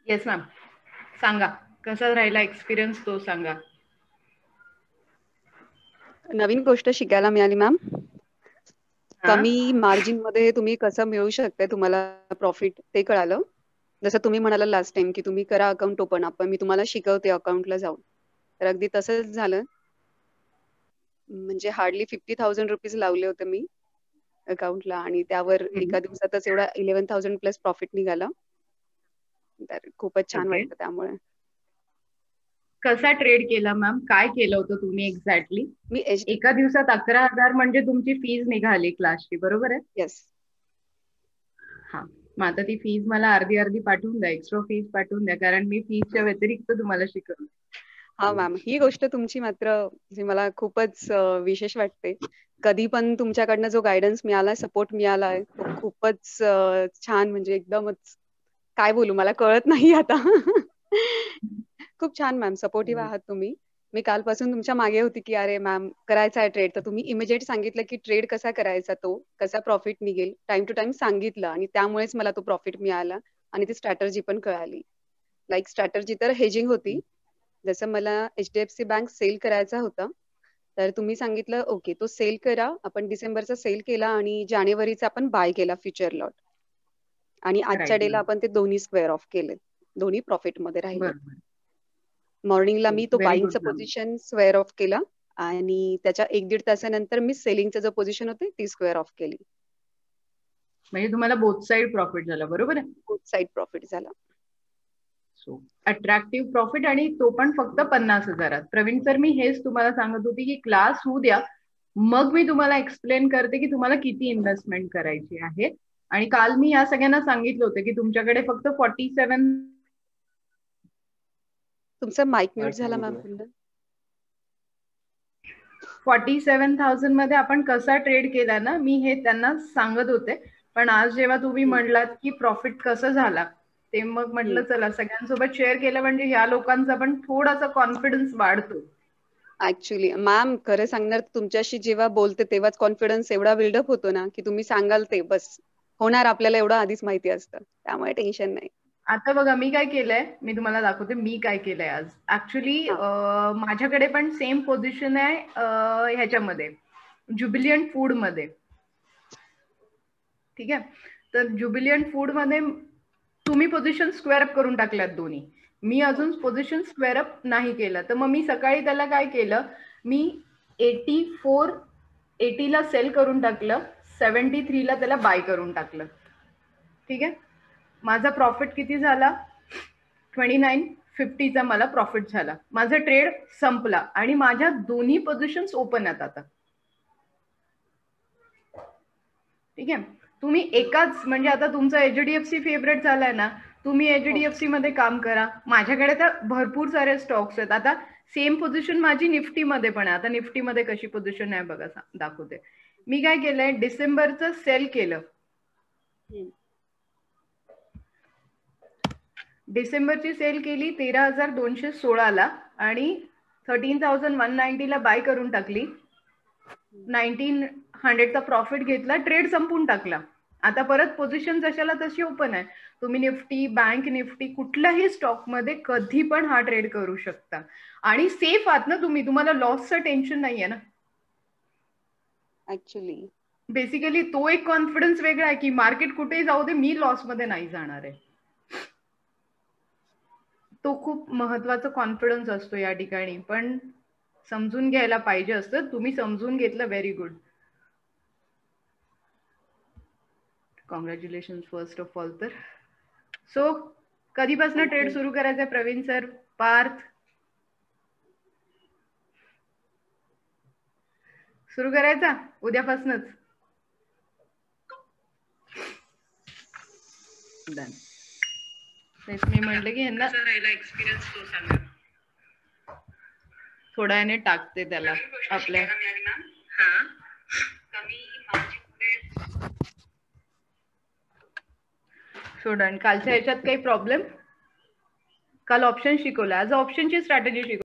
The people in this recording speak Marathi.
येस मॅम, सांगा कसा राहिला एक्सपिरियन्स तो सांगा. नवीन गोष्ट शिकायला मिळाली मॅम. हा कमी मार्जिन मध्ये तुम्ही कसं मिळवू शकताय तुम्हाला प्रॉफिट ते कळालं. जसं तुम्ही म्हणाला लास्ट टाइम की तुम्ही करा अकाउंट ओपन, आपण मी तुम्हाला शिकवते अकाउंटला जाऊन. तर अगदी तसंच झालं. म्हणजे हार्डली ₹50,000 लावले होते मी अकाउंटला आणि त्यावर एका दिवसातच एवढा 11,000 प्लस प्रॉफिट निघाला. तर खूपच छान ओके. वाटतं त्यामुळे. कसा ट्रेड केला मॅम, काय केलं होतं तुम्ही एक्झॅक्टली? मी एका दिवसात 11,000 म्हणजे तुमची फीज निघाली क्लासची, बरोबर आहे? येस. हा, मग आता ती फीज मला अर्धी अर्धी पाठवून द्या, एक्स्ट्रा फीज पाठवून द्या, कारण मी फीजच्या व्यतिरिक्त तुम्हाला शिकवलं. हा मॅम, ही गोष्ट तुमची मात्र जी मला खूपच विशेष वाटते. कधी पण तुमच्याकडनं जो गायडन्स मिळाला, सपोर्ट मिळालाय तो खूपच छान, म्हणजे एकदमच काय बोलू मला कळत नाही आता. खूप छान मॅम, सपोर्टिव्ह आहात तुम्ही. मी कालपासून तुमच्या मागे होती की अरे मॅम करायचा आहे ट्रेड, तर तुम्ही इमिजिएट सांगितलं की ट्रेड कसा करायचा, तो कसा प्रॉफिट निघेल, टाइम टू टाइम सांगितलं आणि त्यामुळेच मला तो प्रॉफिट मिळाला आणि ती स्ट्रॅटर्जी पण कळाली. लाईक स्ट्रॅटर्जी तर हेजिंग होती. जसं मला HDFC बँक सेल करायचा होता, तर तुम्ही सांगितलं ओके तो सेल करा. आपण डिसेंबरचा सेल केला आणि जानेवारीचा आपण बाय केला फ्युचर लॉट. आणि आजच्या राईट डेला मॅम, आपण ते दोन्ही स्क्वेअर ऑफ केले. दोन्ही प्रॉफिट मध्ये राहिले. बरोबर. मॉर्निंगला मी तो व्हेरी गुड बाईंगचं मॅम. पोझिशन स्क्वेअर ऑफ केला आणि त्याच्या 1-1.5 तासानंतर मी सेलिंगचं जो पोझिशन होते ती स्क्वेअर ऑफ केली. म्हणजे तुम्हाला बोथ साइड प्रॉफिट झाला, बरोबर आहे? बोथ साइड प्रॉफिट झाला. सो अट्रॅक्टिव्ह प्रॉफिट, आणि तो पण फक्त 50,000. प्रवीण सर, मी हेच तुम्हाला सांगत होती की क्लास होऊ द्या, मग मी तुम्हाला एक्सप्लेन करते की तुम्हाला किती इन्व्हेस्टमेंट करायची आहे. आणि काल मी या सगळ्यांना सांगितलं होतं की तुमच्याकडे फक्त तुमचा माईक म्यूट झाला मॅम पुन्हा. 47,000 मध्ये आपण कसा ट्रेड केला ना, मी हे त्यांना सांगत होते. पण आज जेव्हा तुम्ही हम्म, म्हणलात की प्रॉफिट कसं झाला, ते मग म्हटलं हम्म. चला सगळ्यांसोबत शेअर केलं म्हणजे ह्या लोकांचा पण थोडासा कॉन्फिडन्स वाढतो. ऍक्च्युली मॅम खरं सांगणार, तुमच्याशी जेव्हा बोलते तेव्हाच कॉन्फिडन्स एवढा बिल्डअप होतो ना की तुम्ही सांगाल ते बस होणार, आपल्याला एवढं आधीच माहिती असतं, त्यामुळे टेन्शन नाही. आता बघा मी काय केलंय, मी तुम्हाला दाखवते मी काय केलंय आज. ऍक्च्युली हा. माझ्याकडे पण सेम पोझिशन आहे ह्याच्यामध्ये, ज्युबिलियंट फूड मध्ये. ठीक आहे, तर ज्युबिलियंट फूड मध्ये तुम्ही पोझिशन स्क्वेअर अप करून टाकल्यात दोन्ही. मी अजून ओके. पोझिशन स्क्वेअर अप नाही केलं. तर मग मी सकाळी त्याला काय केलं, मी 80ला सेल करून टाकलं, 73ला त्याला बाय करून टाकलं. ठीक आहे, माझा प्रॉफिट किती झाला? 2950चा मला प्रॉफिट झाला. माझा ट्रेड संपला आणि माझ्या दोन्ही पोझिशन्स ओपन आहेत आता. ठीक आहे, तुम्ही एकाच म्हणजे आता तुमचा HDFC फेवरेट झालाय ना, तुम्ही हो. HDFC मध्ये काम करा. माझ्याकडे तर भरपूर सारे स्टॉक्स आहेत. आता सेम पोझिशन माझी निफ्टी मध्ये पण आहे. आता निफ्टी मध्ये कशी पोझिशन आहे बघा, दाखवते. मी काय केलंय, डिसेंबरचं सेल केलं. हम्म. डिसेंबरची सेल केली 13,216ला आणि 13,190ला बाय करून टाकली. 1900चा प्रॉफिट घेतला, ट्रेड संपून टाकला. आता परत पोझिशन जशाला तशी ओपन आहे. तुम्ही निफ्टी, बँक निफ्टी, कुठल्याही स्टॉक मध्ये कधी पण हा ट्रेड करू शकता आणि सेफ आहात ना तुम्ही, तुम्हाला लॉसचं टेन्शन नाहीये ना. ऍक्च्युली बेसिकली तो एक कॉन्फिडन्स वेगळा आहे की मार्केट कुठेही जाऊ दे, मी लॉस मध्ये नाही जाणार आहे. तो खूप महत्वाचा कॉन्फिडन्स असतो या ठिकाणी, पण समजून घ्यायला पाहिजे असतं. तुम्ही समजून घेतलं, very good. Congratulation first of all. तर सो कधीपासून ट्रेड थँक्यू. सुरू करायचा प्रवीण सर? पार्थ, सुरू करायचा उद्यापासूनच? डन. तेच मी म्हटलं की यांना राहिला एक्सपिरियन्स तो सांगा. थोड्या वेळाने टाकते त्याला आपल्या. So done. कालच्या ह्याच्यात काही प्रॉब्लेम? काल ऑप्शन शिकवला, आज ऑप्शनची स्ट्रॅटेजी शिकवली.